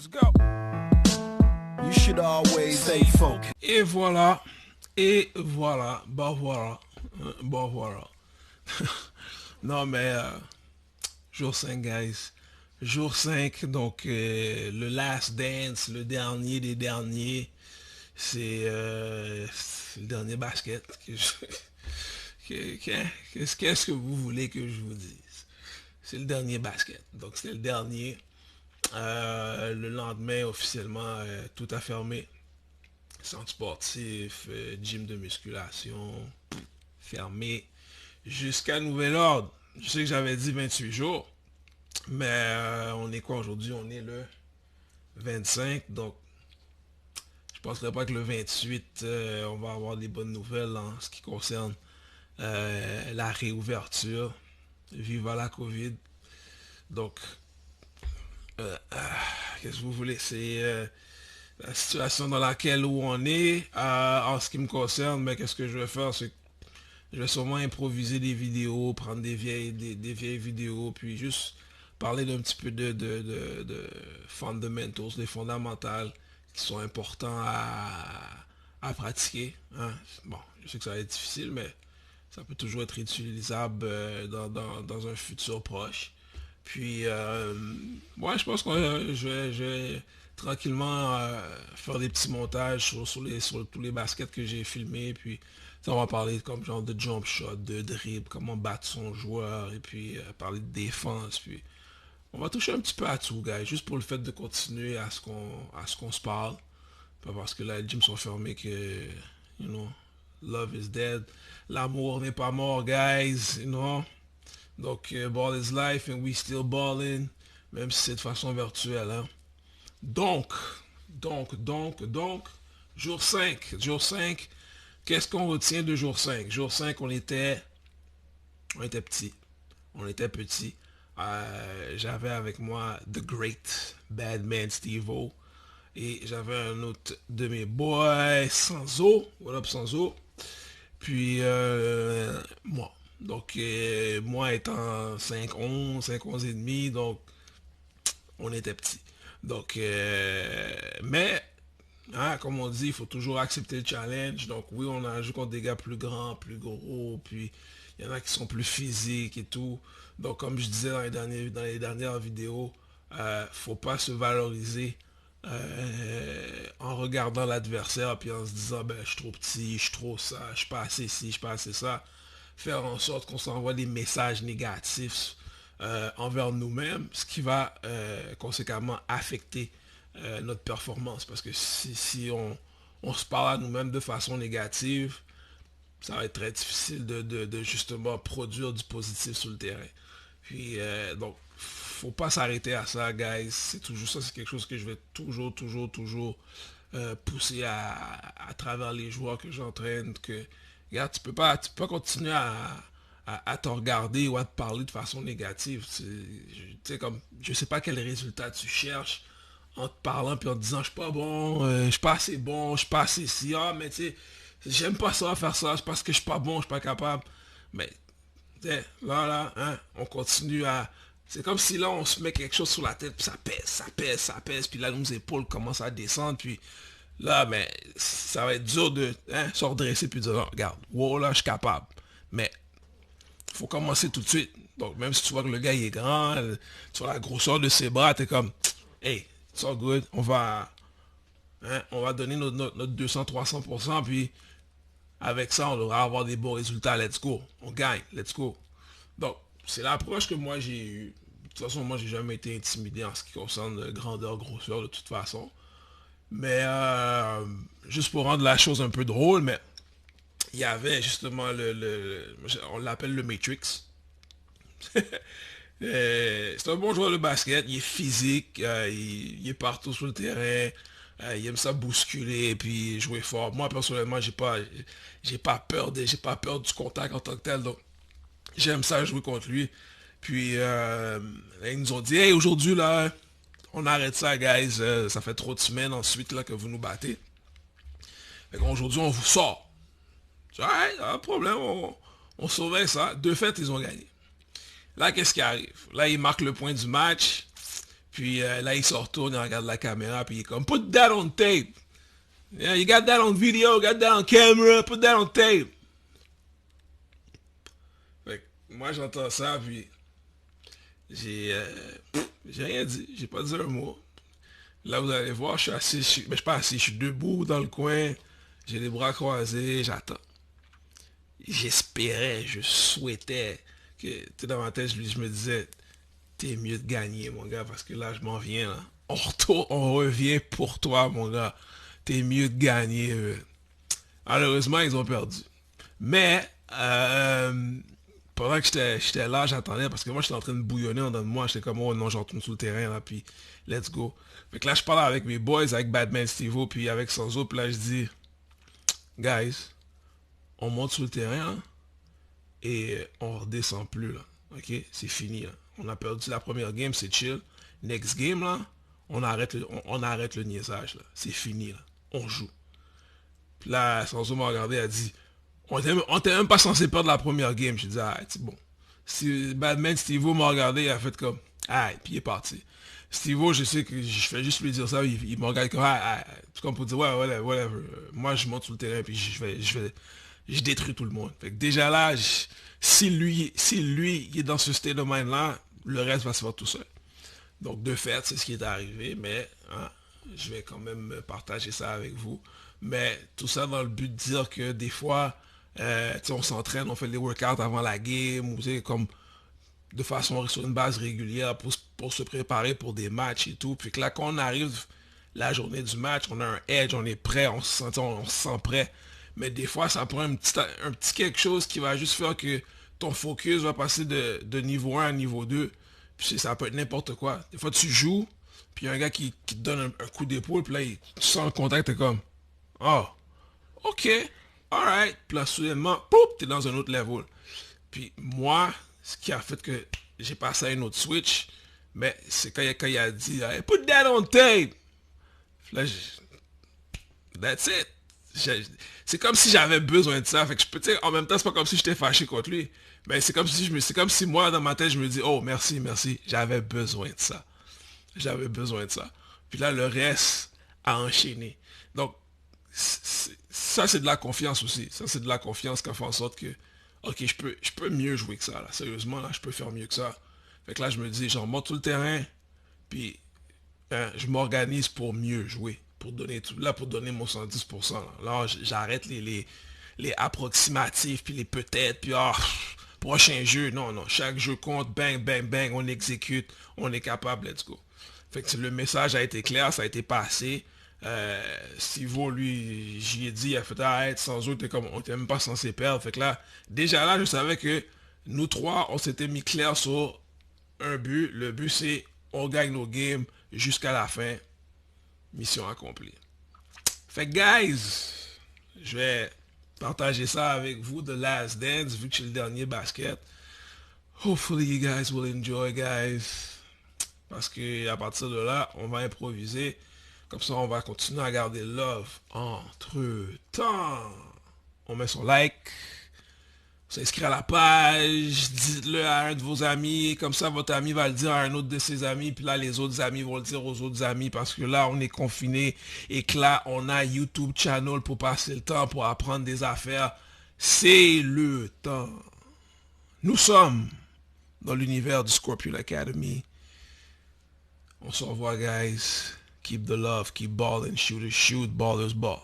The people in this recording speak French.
Let's go. You should always stay focused. Et voilà, et voilà, bah voilà, bah voilà. Non mais, jour 5 guys. Jour 5 donc le last dance, le dernier des derniers. C'est le dernier basket. Qu'est-ce que vous voulez que je vous dise? C'est le dernier basket. Donc c'est le dernier. Le lendemain, officiellement, tout a fermé. Centre sportif, gym de musculation, fermé. Jusqu'à nouvel ordre. Je sais que j'avais dit 28 jours. Mais on est quoi aujourd'hui? On est le 25. Donc, je ne penserais pas que le 28, on va avoir des bonnes nouvelles en ce qui concerne la réouverture. Viva la COVID. Donc, qu'est-ce que vous voulez? C'est la situation dans laquelle où on est. En ce qui me concerne, mais qu'est-ce que je vais faire? C'est que je vais sûrement improviser des vidéos, prendre des vieilles vidéos, puis juste parler d'un petit peu de fundamentals, des fondamentales qui sont importants à pratiquer. Hein. Bon, je sais que ça va être difficile, mais ça peut toujours être utilisable dans un futur proche. Puis, moi, je pense que je vais tranquillement faire des petits montages sur tous les baskets que j'ai filmés. Puis, on va parler comme genre de jump shot, de dribble, comment battre son joueur, et puis parler de défense. Puis, on va toucher un petit peu à tout, guys, juste pour le fait de continuer à ce qu'on se parle. Pas parce que là, les gyms sont fermés que, you know, love is dead. L'amour n'est pas mort, guys, you know. Donc, ball is life and we still balling, même si c'est de façon virtuelle. Hein. Donc, jour 5. Jour 5, qu'est-ce qu'on retient de jour 5? Jour 5, on était petits. On était petits. J'avais avec moi The Great Badman Steve-O. Et j'avais un autre de mes boys, Sanzo. What up, Sanzo? Puis, moi. Donc, moi étant 5'11", 5'11" et demi, donc, on était petits. Donc, mais, hein, comme on dit, il faut toujours accepter le challenge. Donc, oui, on a joué contre des gars plus grands, plus gros, puis il y en a qui sont plus physiques et tout. Donc, comme je disais dans les dernières vidéos, faut pas se valoriser en regardant l'adversaire puis en se disant ben je suis trop petit, je suis trop ça, je suis pas assez ci, je suis pas assez ça. Faire en sorte qu'on s'envoie des messages négatifs envers nous-mêmes, ce qui va conséquemment affecter notre performance. Parce que si on se parle à nous-mêmes de façon négative, ça va être très difficile de justement produire du positif sur le terrain. Puis donc, faut pas s'arrêter à ça, guys. C'est toujours ça, c'est quelque chose que je vais toujours pousser à travers les joueurs que j'entraîne. Que, regarde, tu peux pas continuer à te regarder ou à te parler de façon négative. Tu sais, comme, je sais pas quel résultat tu cherches en te parlant puis en te disant je suis pas bon, je suis pas assez bon, je suis pas assez si, ah, mais tu sais, j'aime pas ça, faire ça, c'est parce que je suis pas bon, je suis pas capable. Mais, tu sais, là, hein, on continue à... C'est comme si là, on se met quelque chose sur la tête, puis ça pèse, puis là, nos épaules commencent à descendre, puis là, mais ça va être dur de se redresser, puis de dire, non, regarde, wow, là, je suis capable. Mais, faut commencer tout de suite. Donc, même si tu vois que le gars, il est grand, tu vois la grosseur de ses bras, t'es comme, hey, it's all good, on va donner notre 200-300%, puis avec ça, on devra avoir des bons résultats. Let's go. On gagne. Let's go. Donc, c'est l'approche que moi j'ai eue. De toute façon, moi, j'ai jamais été intimidé en ce qui concerne grandeur, grosseur, de toute façon. Mais, juste pour rendre la chose un peu drôle, mais il y avait justement on l'appelle le Matrix. C'est un bon joueur de basket, il est physique, il est partout sur le terrain, il aime ça bousculer et puis jouer fort. Moi personnellement, j'ai pas peur du contact en tant que tel, donc j'aime ça jouer contre lui. Puis là, ils nous ont dit hey, aujourd'hui là, on arrête ça guys, ça fait trop de semaines ensuite là que vous nous battez. Fait qu'aujourd'hui on vous sort. Je dis, ouais, pas de problème, on surveille ça. De fait, ils ont gagné. Là, qu'est-ce qui arrive? Là, ils marquent le point du match. Puis là, il se retourne, il regarde la caméra, puis il est comme, put that on tape. Yeah, you got that on video, you got that on camera, put that on tape. Fait que moi, j'entends ça, puis j'ai j'ai rien dit, j'ai pas dit un mot. Là, vous allez voir, je suis assis, mais je suis pas assis, je suis debout dans le coin, j'ai les bras croisés, j'attends. J'espérais, je souhaitais que, tu sais, dans ma tête, je me disais, t'es mieux de gagner, mon gars, parce que là, je m'en viens, là. On revient pour toi, mon gars. T'es mieux de gagner. Malheureusement, ils ont perdu. Mais, pendant que j'étais là, j'attendais, parce que moi, j'étais en train de bouillonner en dedans de moi. J'étais comme, oh non, je retourne sur le terrain, là, puis let's go. Fait que là, je parle avec mes boys, avec Batman Steve-O, puis avec Sanzo, puis là, je dis, guys, on monte sur le terrain, là, et on redescend plus, là. Ok? C'est fini, là. On a perdu la première game, c'est chill. Next game, là, on arrête le niaisage, là. C'est fini, là. On joue. Puis là, Sanzo m'a regardé, elle a dit, on était même pas censé perdre la première game. J'ai dit, ah, c'est bon. Si Batman Steve-O m'a regardé, il a fait comme, ah, puis il est parti. Steve-O, je sais que je fais juste lui dire ça, il me regarde comme, ah, tout comme pour dire, ouais, whatever. Moi, je monte sur le terrain, puis je détruis tout le monde. Fait que déjà là, si lui, il est dans ce state of mind-là, le reste va se faire tout seul. Donc, de fait, c'est ce qui est arrivé, mais hein, je vais quand même partager ça avec vous. Mais tout ça dans le but de dire que des fois, on s'entraîne, on fait des workouts avant la game, ou comme de façon sur une base régulière pour se préparer pour des matchs et tout. Puis que là, quand on arrive la journée du match, on a un edge, on est prêt, on se sent prêt. Mais des fois, ça prend un petit quelque chose qui va juste faire que ton focus va passer de niveau 1 à niveau 2. Puis ça peut être n'importe quoi. Des fois, tu joues, puis il y a un gars qui te donne un coup d'épaule, puis là, tu sens le contact, t'es comme, oh, ok, alright. Puis là, soudainement, poup, t'es dans un autre level. Puis moi, ce qui a fait que j'ai passé à un autre switch, mais c'est quand il a dit, hey, put that on tape. Puis là, that's it. C'est comme si j'avais besoin de ça. Fait que je peux, en même temps, c'est pas comme si j'étais fâché contre lui. Mais c'est comme si moi, dans ma tête, je me dis, oh, merci. J'avais besoin de ça. J'avais besoin de ça. Puis là, le reste a enchaîné. Donc, ça, c'est de la confiance aussi. Ça, c'est de la confiance qui fait en sorte que, ok, je peux mieux jouer que ça, là. Sérieusement, là, je peux faire mieux que ça. Fait que là, je me dis, j'en monte tout le terrain, puis je m'organise pour mieux jouer. Pour donner mon 110%. Là, j'arrête les approximatifs, puis les peut-être, puis prochain jeu. Non, chaque jeu compte, bang, bang, bang, on exécute, on est capable, let's go. Fait que le message a été clair, ça a été passé. Steve-O, lui, j'y ai dit, il a fait arrête, sans eux, on était même pas censé perdre. Fait que là, déjà là, je savais que nous trois, on s'était mis clair sur un but. Le but, c'est on gagne nos games jusqu'à la fin. Mission accomplie. Fait que, guys, je vais partager ça avec vous, The Last Dance, vu que c'est le dernier basket. Hopefully you guys will enjoy, guys. Parce que à partir de là, on va improviser. Comme ça, on va continuer à garder love entre-temps. On met son like. S'inscrit à la page, dites-le à un de vos amis, comme ça votre ami va le dire à un autre de ses amis, puis là les autres amis vont le dire aux autres amis, parce que là on est confiné et que là on a YouTube channel pour passer le temps, pour apprendre des affaires. C'est le temps. Nous sommes dans l'univers du Scorpion Academy. On se revoit, guys. Keep the love, keep balling, shooters shoot, ballers ball.